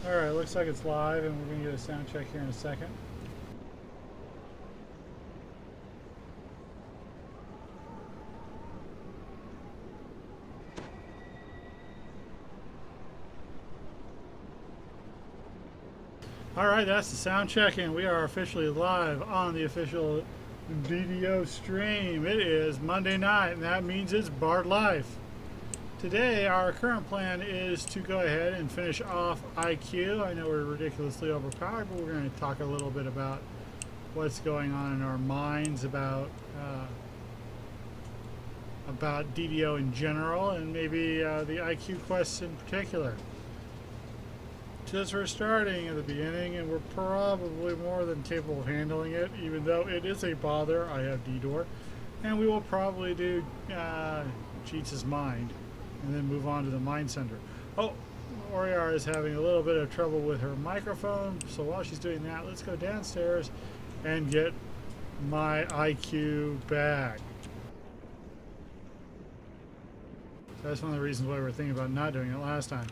Alright, looks like it's live and we're going to get a sound check here in a second. Alright, that's the sound check and we are officially live on the official DDO stream. It is Monday night and that means it's Bard Life. Today, our current plan is to go ahead and finish off IQ. I know we're ridiculously overpowered, but we're going to talk a little bit about what's going on in our minds about DDO in general, and maybe the IQ quests in particular. Just we're starting at the beginning, and we're probably more than capable of handling it, even though it is a bother. I have DDO, and we will probably do Cheats' Mind, and then move on to the Mind Center. Oh, Oriar is having a little bit of trouble with her microphone, so while she's doing that, let's go downstairs and get my IQ bag. So that's one of the reasons why we're thinking about not doing it last time.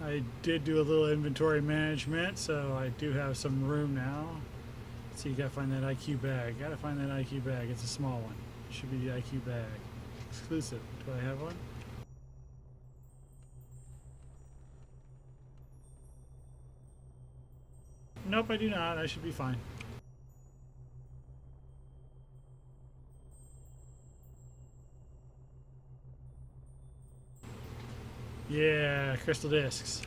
I did do a little inventory management, so I do have some room now. So you gotta find that IQ bag. Gotta find that IQ bag. It's a small one. It should be the IQ bag. Exclusive. Do I have one? Nope, I do not. I should be fine. Yeah, crystal discs.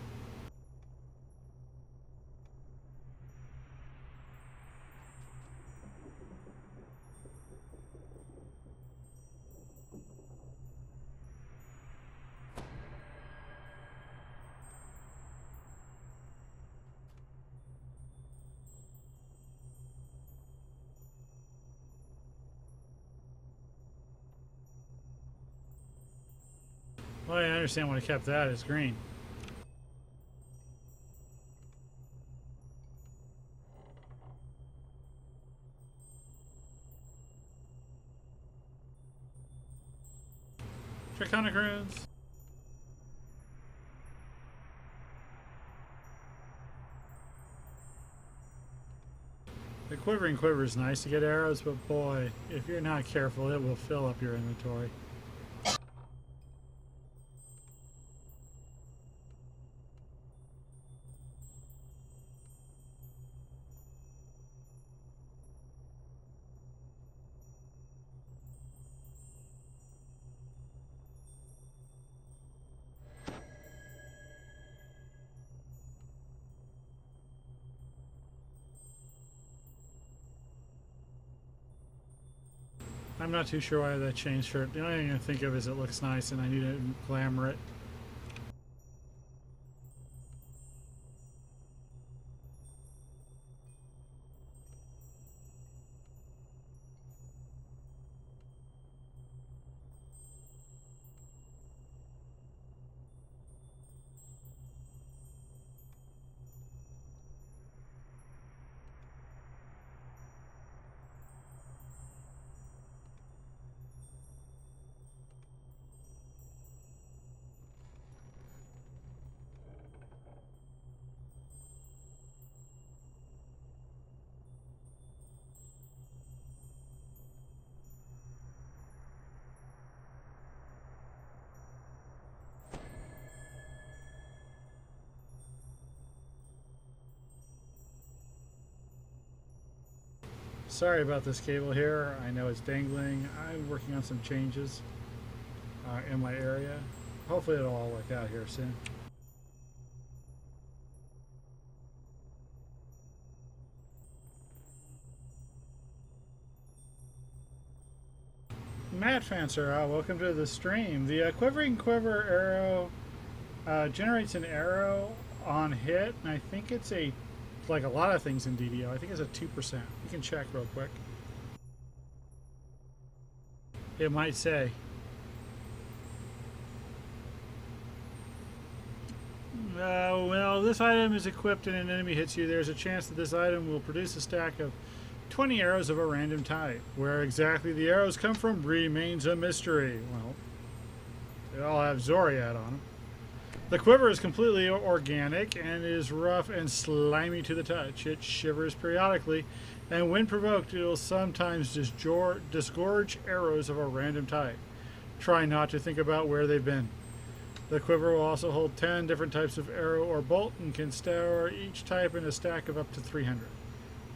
Well, I understand why I kept that. It's green. Draconic runes. The quivering quiver is nice to get arrows, but boy, if you're not careful, it will fill up your inventory. I'm not too sure why that chain shirt. The only thing I can think of is it looks nice and I need to glamour it. Sorry about this cable here. I know it's dangling. I'm working on some changes in my area. Hopefully it'll all work out here soon. Matt Fancer, welcome to the stream. The Quivering Quiver arrow generates an arrow on hit, and I think it's like a lot of things in DDO, I think it's a 2%. You can check real quick. It might say. Well, this item is equipped and an enemy hits you. There's a chance that this item will produce a stack of 20 arrows of a random type. Where exactly the arrows come from remains a mystery. Well, they all have Zoriat on them. The quiver is completely organic and is rough and slimy to the touch. It shivers periodically, and when provoked, it will sometimes disgorge arrows of a random type. Try not to think about where they've been. The quiver will also hold 10 different types of arrow or bolt and can store each type in a stack of up to 300.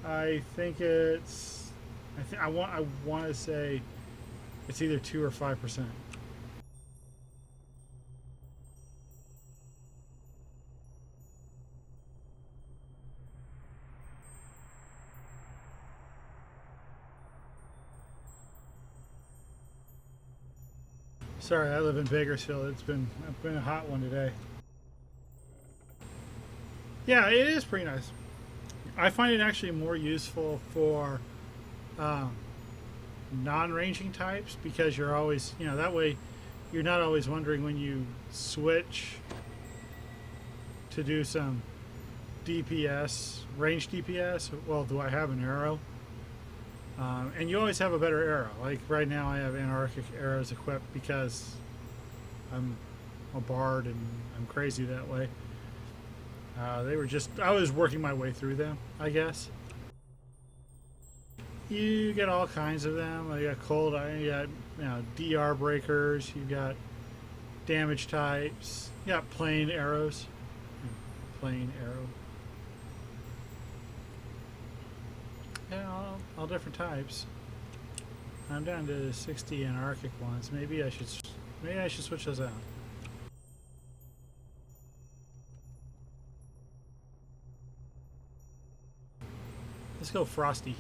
I think it's... I want to say it's either 2 or 5%. Sorry, I live in Bakersfield. It's been a hot one today. Yeah, it is pretty nice. I find it actually more useful for non-ranging types because you're always, that way you're not always wondering when you switch to do some DPS, range DPS. Well, do I have an arrow? And you always have a better arrow. Like right now I have anarchic arrows equipped because I'm a bard and I'm crazy that way. I was working my way through them, I guess. You get all kinds of them. You got cold, you got DR breakers, you got damage types, you got plain arrows. Plain arrow. Yeah, all different types. I'm down to 60 anarchic ones. Maybe I should switch those out. Let's go Frosty.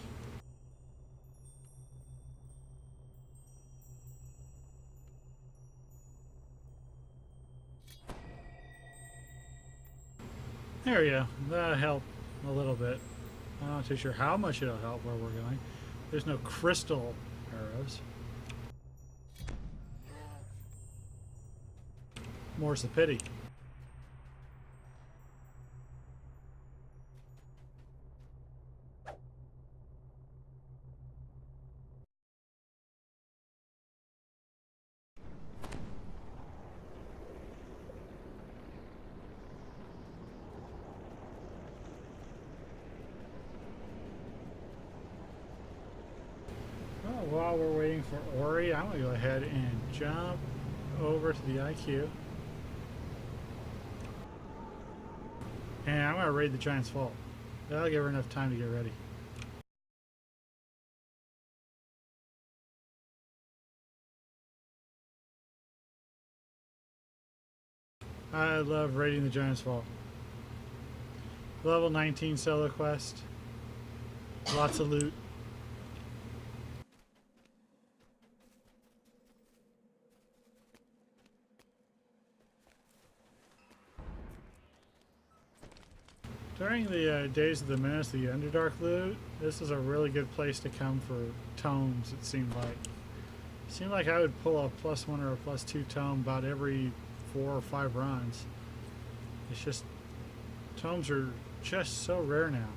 There we go. That helped a little bit. I'm not too sure how much it'll help where we're going. There's no crystal arrows. More's the pity. While we're waiting for Ori, I'm going to go ahead and jump over to the IQ. And I'm going to raid the Giant's Vault. That'll give her enough time to get ready. I love raiding the Giant's Vault. Level 19 solo quest. Lots of loot. During the Days of the Menace, the Underdark loot, this is a really good place to come for tomes, it seemed like. It seemed like I would pull a +1 or a +2 tome about every 4 or 5 runs. It's just, tomes are just so rare now.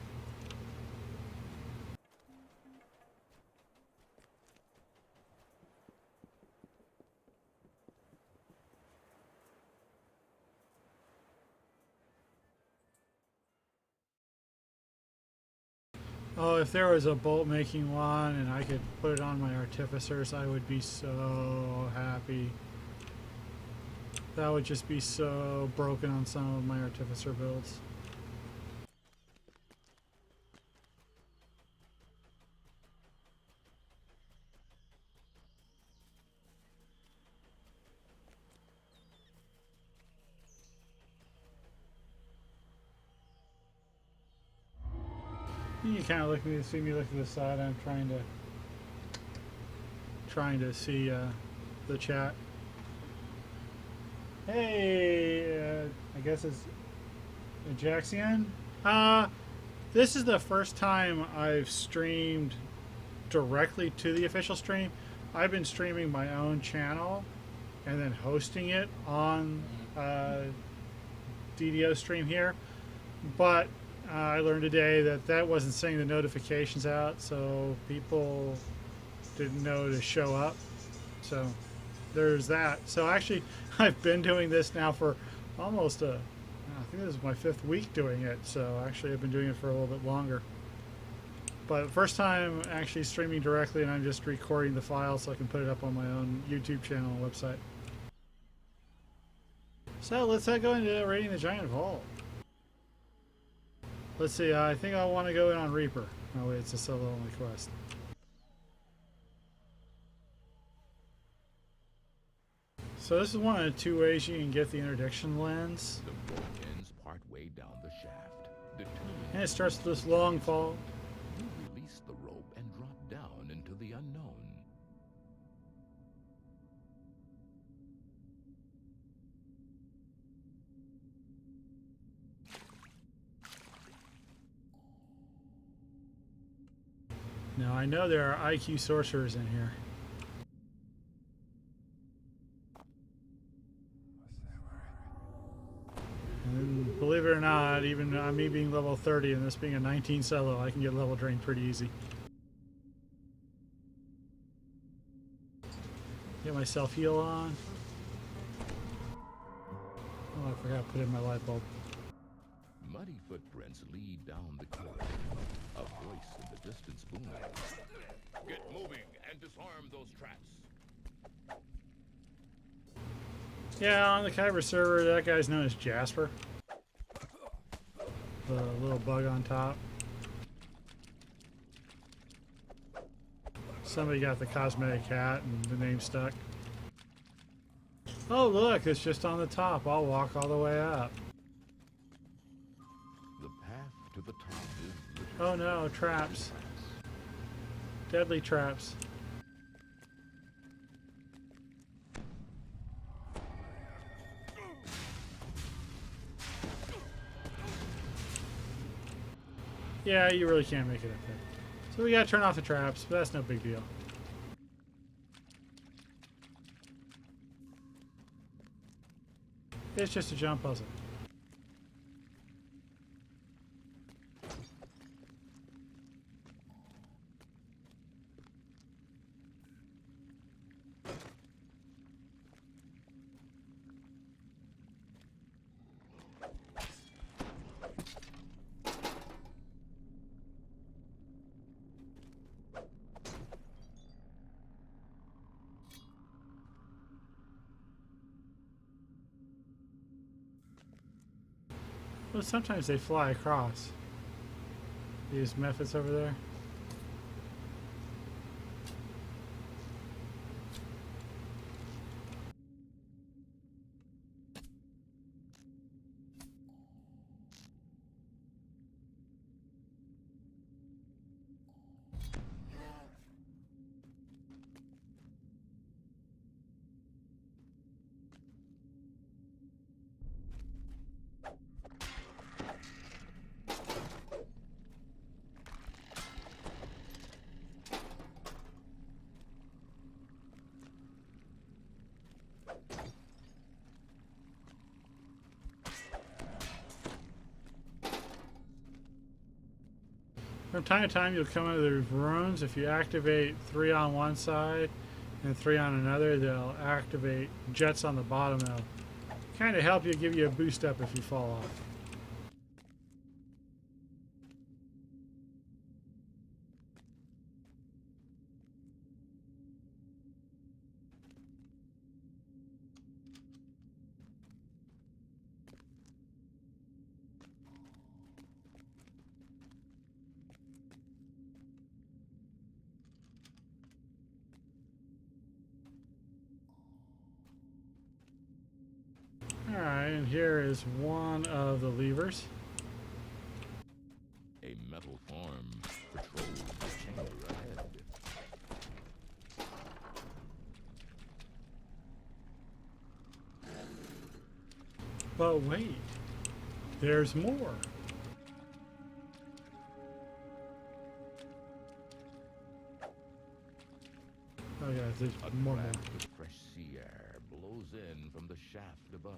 Oh, if there was a bolt making one and I could put it on my artificers, I would be so happy. That would just be so broken on some of my artificer builds. You kind of see me look to the side. I'm trying to see the chat. Hey, I guess it's Ajaxian. This is the first time I've streamed directly to the official stream. I've been streaming my own channel and then hosting it on DDO stream here, but I learned today that that wasn't sending the notifications out, so people didn't know to show up. So there's that. So actually, I've been doing this now for almost I think this is my 5th week doing it. So actually, I've been doing it for a little bit longer. But first time actually streaming directly, and I'm just recording the file so I can put it up on my own YouTube channel and website. So let's go into raiding the giant vault. Let's see, I think I want to go in on Reaper. Oh wait, it's a solo only quest. So this is one of the 2 ways you can get the interdiction lens. The rope ends part way down the shaft. And it starts with this long fall. You release the rope and drop down into the unknown. Now I know there are IQ sorcerers in here. And believe it or not, even me being level 30 and this being a 19 solo, I can get level drained pretty easy. Get my self heal on. Oh, I forgot to put in my light bulb. Muddy footprints lead down the corridor. A voice in the distance booms. Get moving and disarm those traps. Yeah, on the Kyber server, that guy's known as Jasper. The little bug on top. Somebody got the cosmetic hat and the name stuck. Oh look, it's just on the top. I'll walk all the way up. The path to the top is littered. Oh no, traps. Deadly traps. Yeah, you really can't make it up there. So we gotta turn off the traps, but that's no big deal. It's just a jump puzzle. Well, sometimes they fly across. These methods over there. From time to time, you'll come into the ruins. If you activate 3 on one side and 3 on another, they'll activate jets on the bottom. They'll kind of help you, give you a boost up if you fall off. Alright, and here is one of the levers. A metal form patrols the chamber ahead. But wait, there's more. Oh yeah, there's more. Draft of fresh sea air blows in from the shaft above.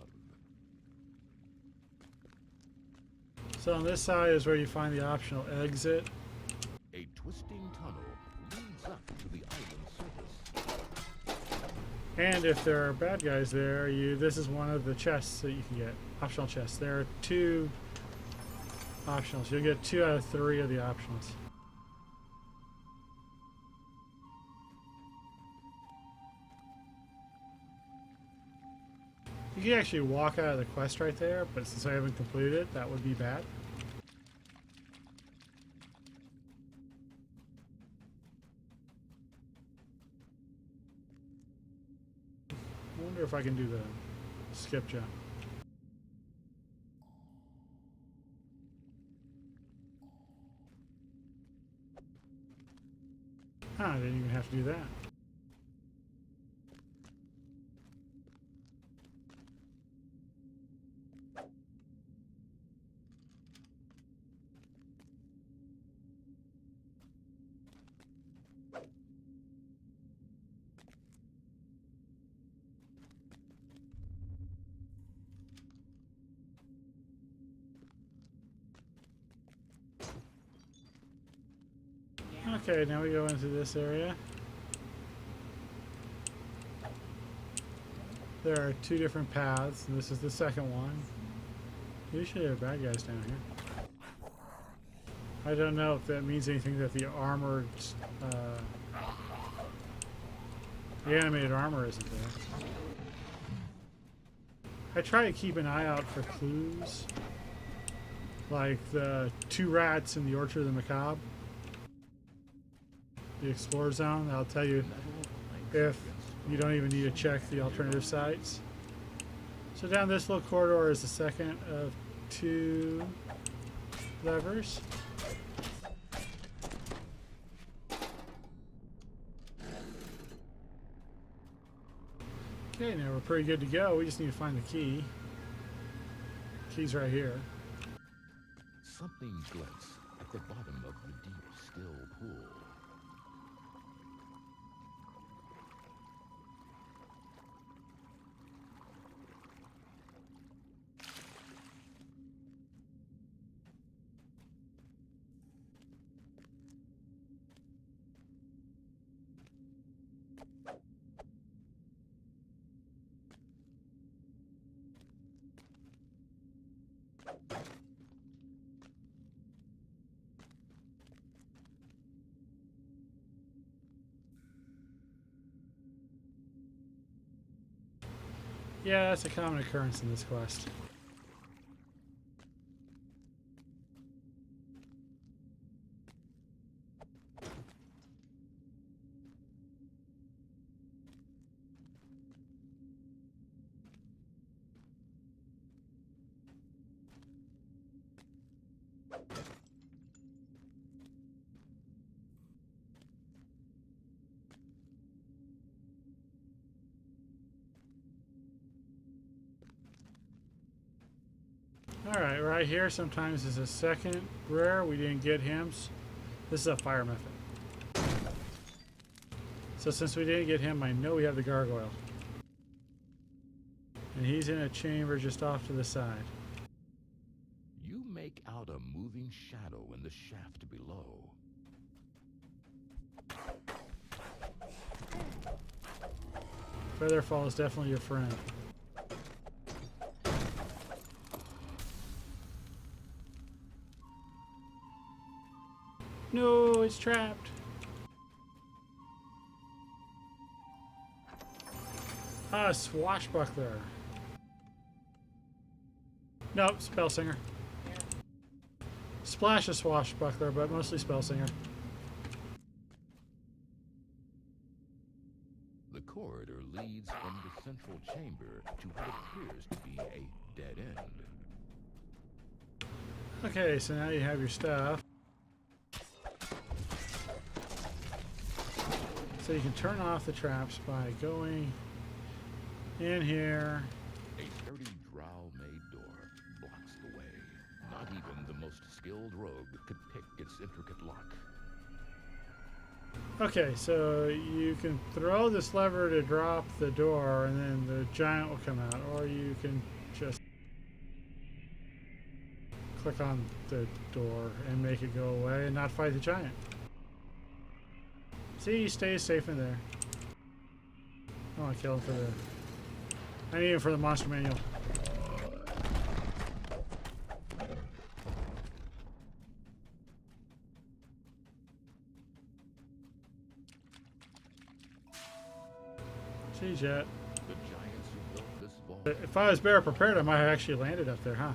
So on this side is where you find the optional exit. A twisting tunnel leads up to the island's surface. And if there are bad guys there, this is one of the chests that you can get. Optional chests. There are 2 optionals. You'll get 2 out of 3 of the optionals. You can actually walk out of the quest right there, but since I haven't completed it, that would be bad. I wonder if I can do the skip jump. I didn't even have to do that. Okay, now we go into this area. There are 2 different paths, and this is the second one. Usually there are bad guys down here. I don't know if that means anything that the armored, the animated armor isn't there. I try to keep an eye out for clues, like the 2 rats in the Orchard of the Macabre. The Explore Zone, that'll tell you if you don't even need to check the alternative sites. So down this little corridor is the second of 2 levers. Okay, now we're pretty good to go. We just need to find the key. Key's right here. Something glints at the bottom of the deep, still pool. Yeah, that's a common occurrence in this quest. Alright, right here sometimes is a second rare. We didn't get him. This is a fire method. So since we didn't get him, I know we have the gargoyle. And he's in a chamber just off to the side. You make out a moving shadow in the shaft below. Featherfall is definitely your friend. No, it's trapped. Ah, swashbuckler. Nope, spellsinger. Splash a swashbuckler, but mostly spellsinger. The corridor leads from the central chamber to what appears to be a dead end. Okay, so now you have your stuff. So you can turn off the traps by going in here. A sturdy drow-made door blocks the way. Not even the most skilled rogue could pick its intricate lock. Okay, so you can throw this lever to drop the door and then the giant will come out, or you can just click on the door and make it go away and not fight the giant. See, he stays safe in there. I want to kill him for the... I need him for the monster manual. See, Jet. The giants who built this vault. If I was better prepared, I might have actually landed up there, huh?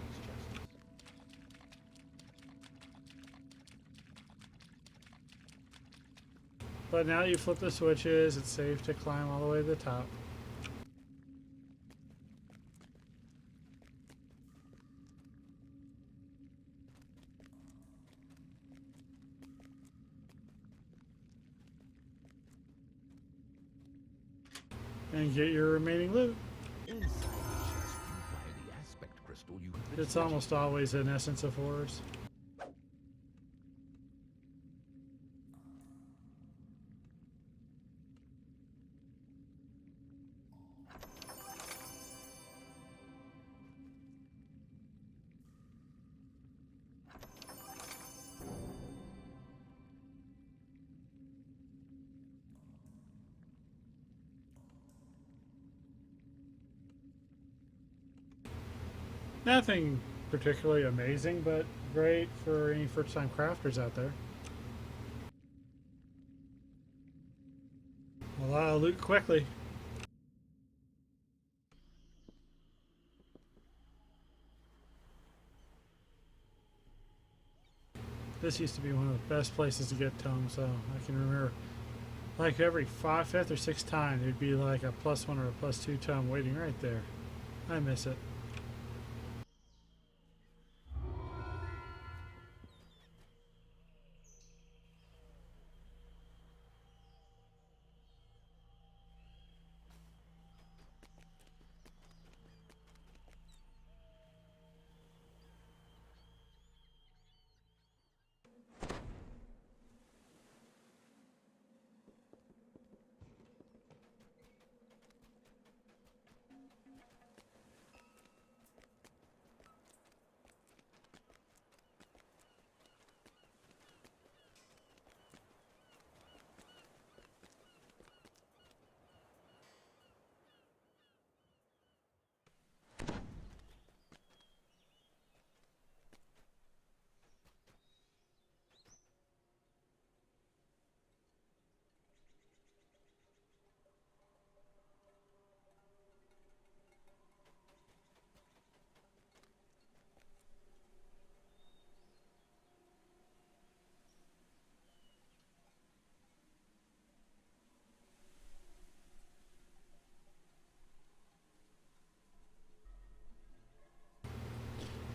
But now you flip the switches, it's safe to climb all the way to the top. And get your remaining loot. Inside the chest, you find the aspect crystal you have been It's almost always an essence of horrors. Nothing particularly amazing, but great for any first-time crafters out there. A lot of loot quickly. This used to be one of the best places to get tomes, so I can remember like every fifth or sixth time there'd be like a +1 or a +2 tome waiting right there. I miss it.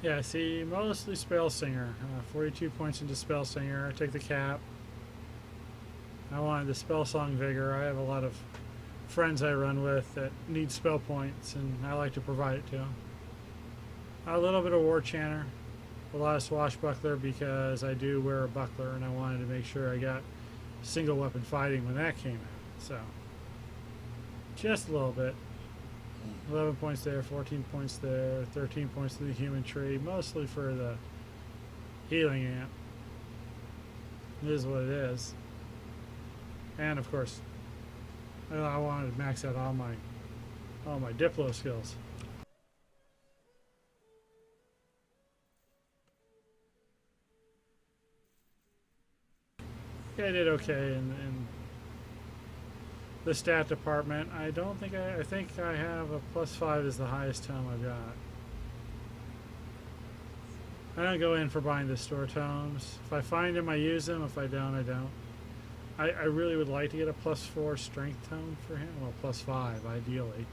Yeah, see, mostly Spell Singer. 42 points into Spell Singer. I take the cap. I wanted the Spell Song Vigor. I have a lot of friends I run with that need spell points, and I like to provide it to them. A little bit of War Chanter. A lot of Swashbuckler because I do wear a buckler, and I wanted to make sure I got single weapon fighting when that came out. So, just a little bit. 11 points there, 14 points there, 13 points to the human tree, mostly for the healing amp. It is what it is. And of course, I wanted to max out all my Diplo skills. Yeah, I did okay in the stat department. I don't think I think I have a +5 is the highest tome I've got. I don't go in for buying the store tomes. If I find them, I use them. If I don't, I don't. I really would like to get a +4 strength tome for him. Well, +5 ideally.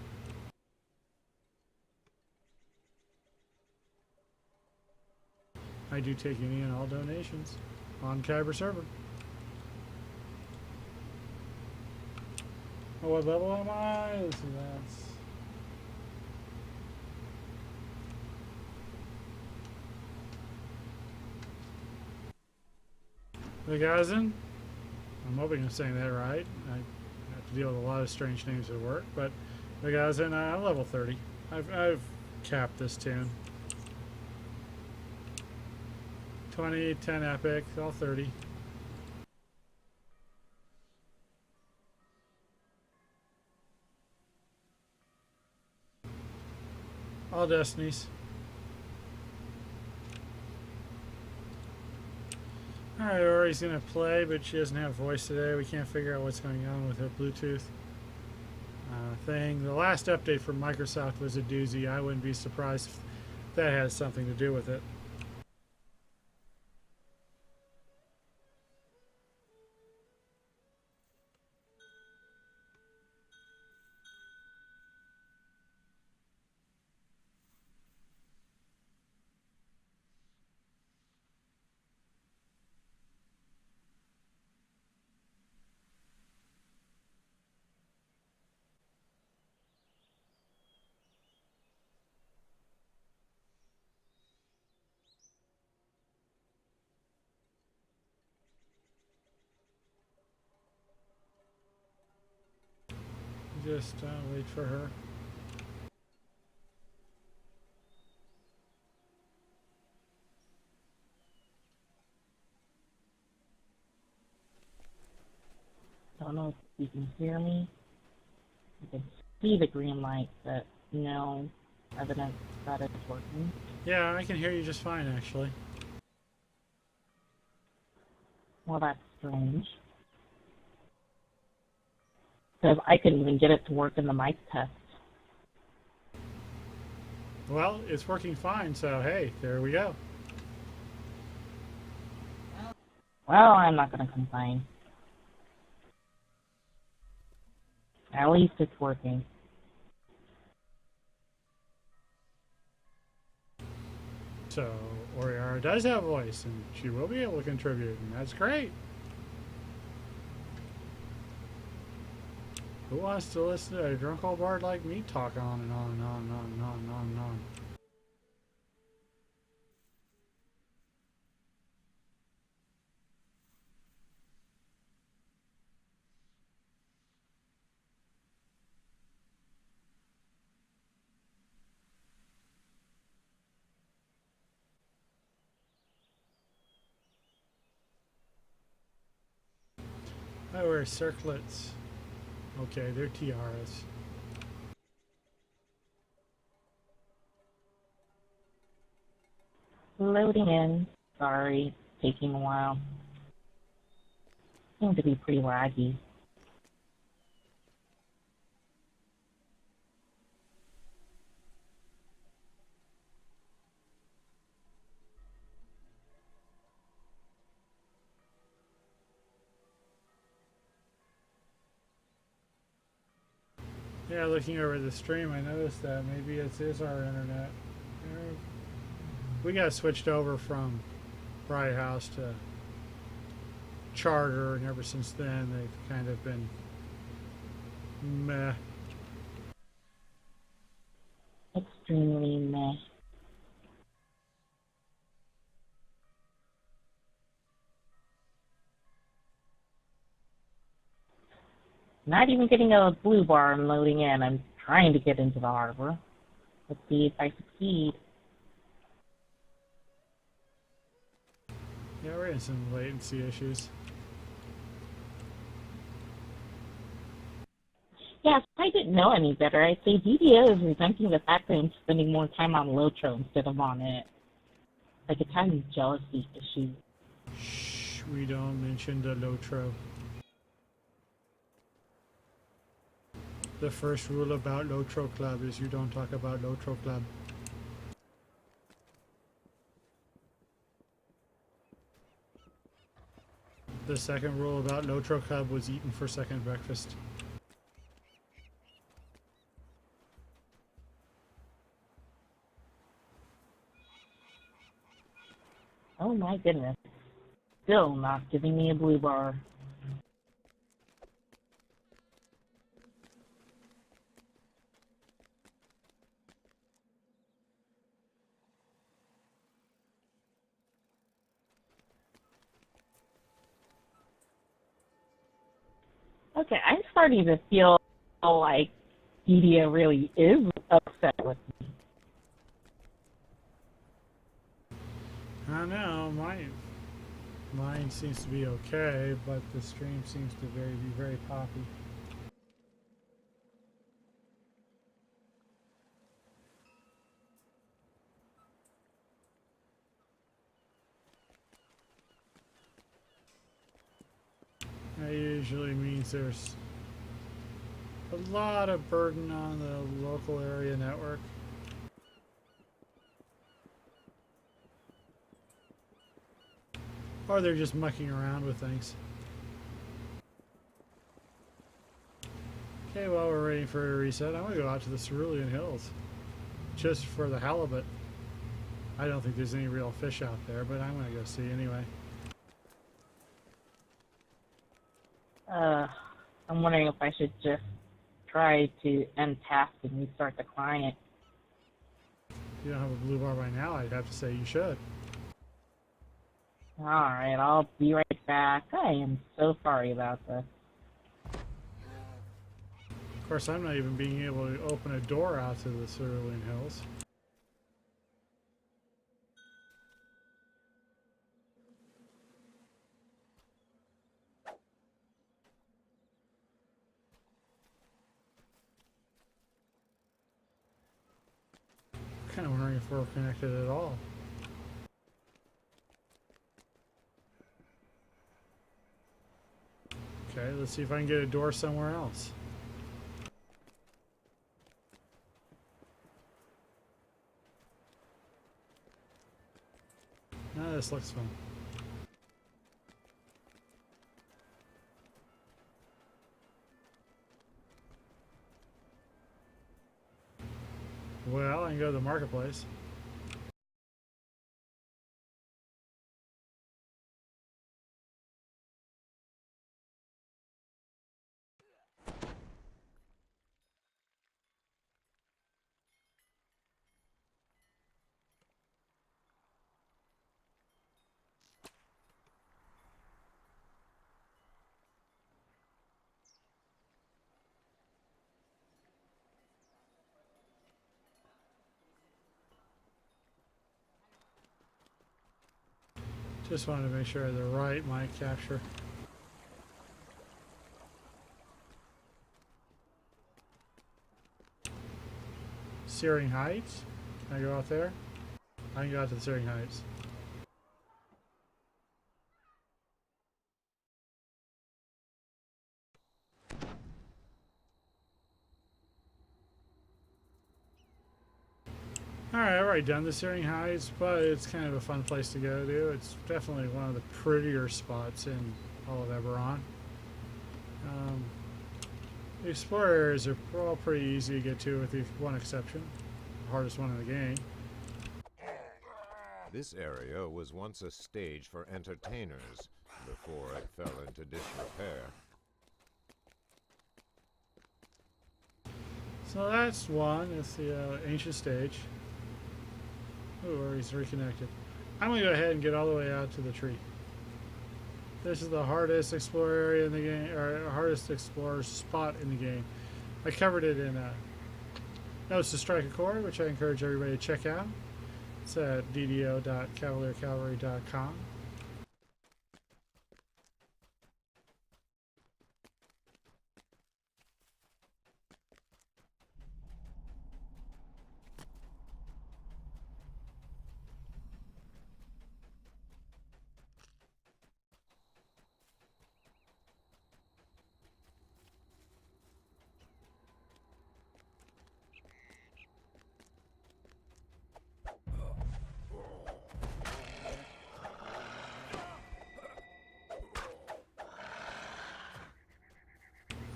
I do take any and all donations on Kyber server. Oh, what level am I? Let's see, that's... The Gazin? I'm hoping I'm saying that right. I have to deal with a lot of strange names at work, but the Gazin, I'm level 30. I've capped this tune. 20, 10 epic, all 30. All destinies. Alright, Ori's gonna play, but she doesn't have voice today. We can't figure out what's going on with her Bluetooth thing. The last update from Microsoft was a doozy. I wouldn't be surprised if that has something to do with it. Just wait for her. Don't know if you can hear me. You can see the green light, but no evidence that it's working. Yeah, I can hear you just fine, actually. Well, that's strange. Because I couldn't even get it to work in the mic test. Well, it's working fine, so hey, there we go. Well, I'm not going to complain. At least it's working. So, Oriara does have a voice, and she will be able to contribute, and that's great. Who wants to listen to a drunk old bard like me talk on and on and on and on and on and on and on? I wear circlets. Okay, they're tiaras. Loading in. Sorry, taking a while. Seems to be pretty laggy. Yeah, looking over the stream, I noticed that maybe it is our internet. We got switched over from Bright House to Charter, and ever since then they've kind of been meh. Extremely meh. Not even getting a blue bar and loading in. I'm trying to get into the harbor. Let's see if I succeed. Yeah, we're in some latency issues. Yeah, if I didn't know any better, I'd say DDO is resenting the fact that I'm spending more time on Lotro instead of on it. Like, it's having jealousy issues. Shh, we don't mention the Lotro. The first rule about Lotro Club is you don't talk about Lotro Club. The second rule about Lotro Club was eaten for second breakfast. Oh my goodness. Still not giving me a blue bar. Okay, I'm starting to feel like DDO really is upset with me. I don't know, mine seems to be okay, but the stream seems to be very poppy. That usually means there's a lot of burden on the local area network. Or they're just mucking around with things. Okay, while we're waiting for a reset, I'm going to go out to the Cerulean Hills. Just for the halibut. I don't think there's any real fish out there, but I'm going to go see anyway. I'm wondering if I should just try to end task and restart the client. If you don't have a blue bar by now, I'd have to say you should. Alright, I'll be right back. I am so sorry about this. Of course, I'm not even being able to open a door out to the Cerulean Hills. Kind of wondering if we're connected at all. Okay, let's see if I can get a door somewhere else. No, this looks fun. Well, I can go to the marketplace. Just wanted to make sure the right mic capture. Searing Heights. Can I go out there? I can go out to the Searing Heights. Alright, I've already done the Searing Heights, but it's kind of a fun place to go to. It's definitely one of the prettier spots in all of Eberron. The explorer areas are all pretty easy to get to with the one exception. The hardest one in the game. This area was once a stage for entertainers before it fell into disrepair. So that's one. It's the ancient stage. Ooh, he's reconnected. I'm going to go ahead and get all the way out to the tree. This is the hardest explorer area in the game, or hardest explorer spot in the game. I covered it in Notes to Strike a Chord, which I encourage everybody to check out. It's at ddo.cavaliercavalry.com.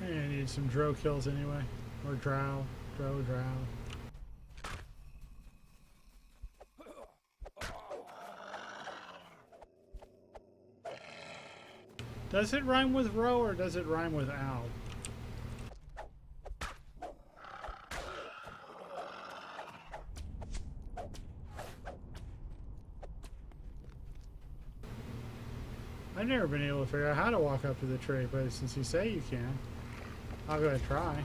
And I need some drow kills anyway. Or drow. Drow. Does it rhyme with row or does it rhyme with owl? I've never been able to figure out how to walk up to the tree, but since you say you can, I'll go ahead and try.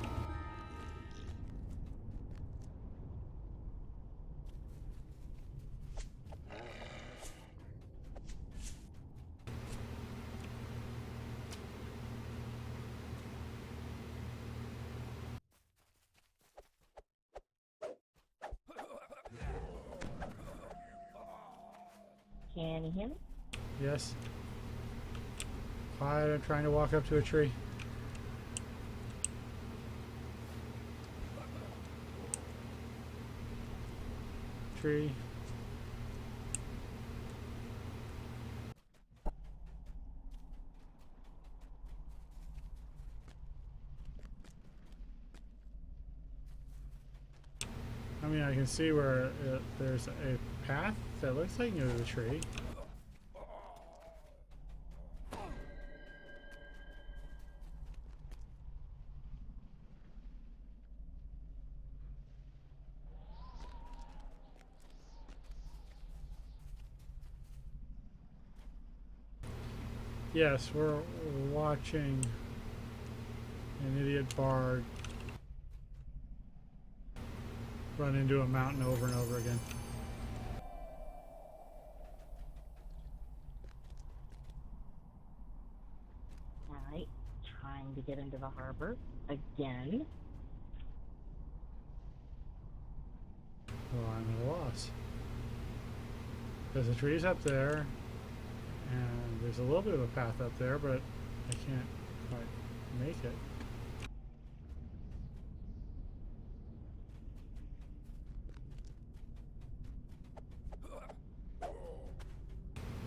Can you hear me? Yes. Quiet, I'm trying to walk up to a tree. Tree. I mean, I can see where there's a path that looks like near the tree. Yes, we're watching an idiot bard run into a mountain over and over again. Alright, trying to get into the harbor again. Well, I'm at a loss. There's the trees up there, and there's a little bit of a path up there, but I can't quite make it.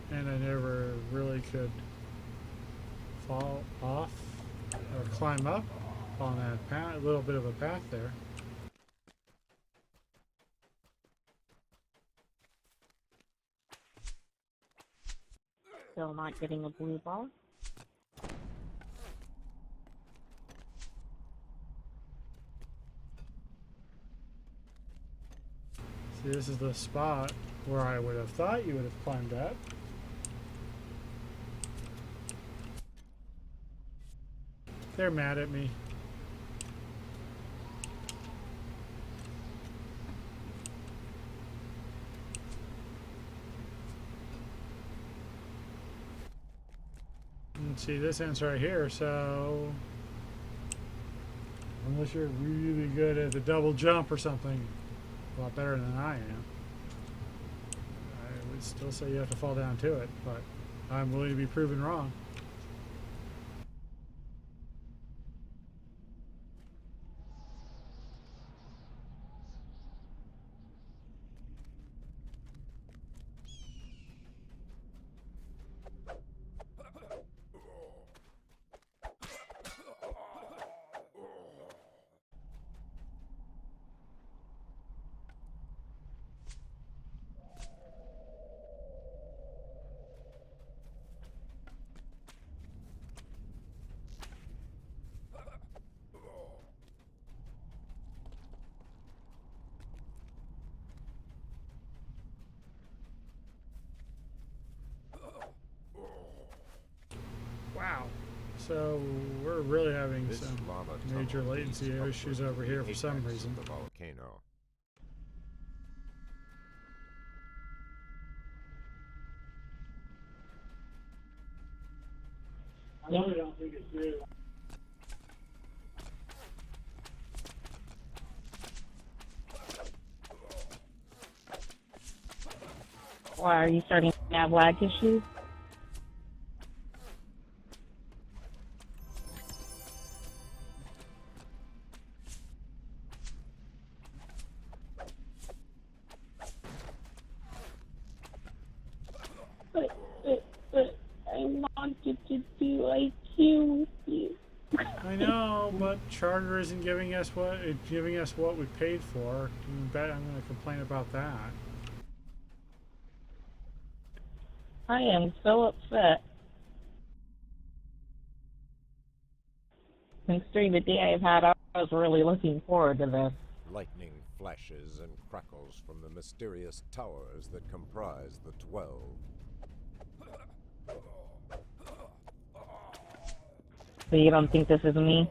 And I never really could fall off or climb up on that path, a little bit of a path there. Still not getting a blue ball. See, this is the spot where I would have thought you would have climbed up. They're mad at me. And see, this ends right here, so unless you're really good at the double jump or something, a lot better than I am, I would still say you have to fall down to it, but I'm willing to be proven wrong. Wow. So we're really having This some lava major tunnel latency leads issues upward over to here the for some apex reason. of the volcano. I really don't think it's real. Why are you starting to have lag issues? But I wanted to do IQ with you. I know, but Charter isn't giving us what we paid for. You bet I'm going to complain about that. I am so upset. Considering the day I've had, I was really looking forward to this. Lightning flashes and crackles from the mysterious towers that comprise the 12. So you don't think this is me?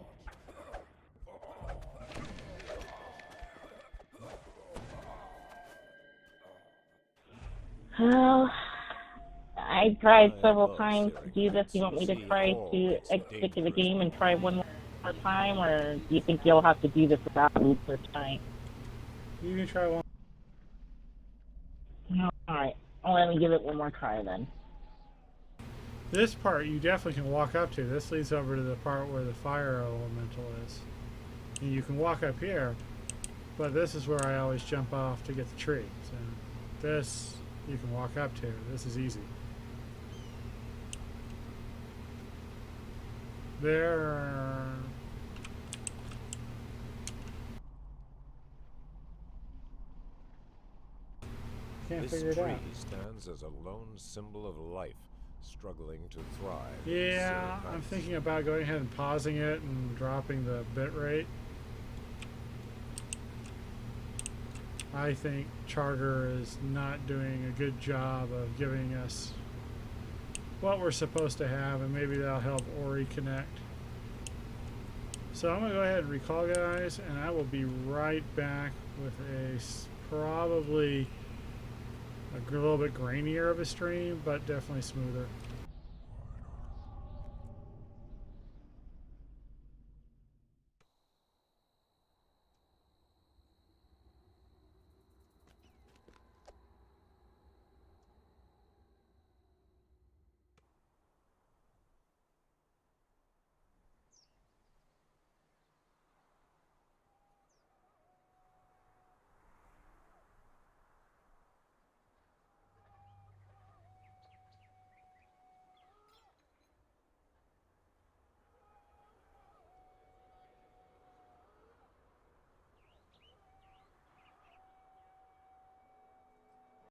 Well, I tried several times to do this. You want me to try to stick to the game and try one more time, or do you think you'll have to do this without me for tonight? You can try one. Alright, well let me give it one more try then. This part you definitely can walk up to. This leads over to the part where the fire elemental is. And you can walk up here, but this is where I always jump off to get the tree. So this you can walk up to. This is easy. There. Can't This figure it tree out. stands as a lone symbol of life, struggling to thrive. in Yeah, Silver I'm Heights. thinking about going ahead and pausing it and dropping the bit rate. I think Charter is not doing a good job of giving us what we're supposed to have, and maybe that'll help Ori connect. So I'm going to go ahead and recall, guys, and I will be right back with probably a little bit grainier of a stream, but definitely smoother.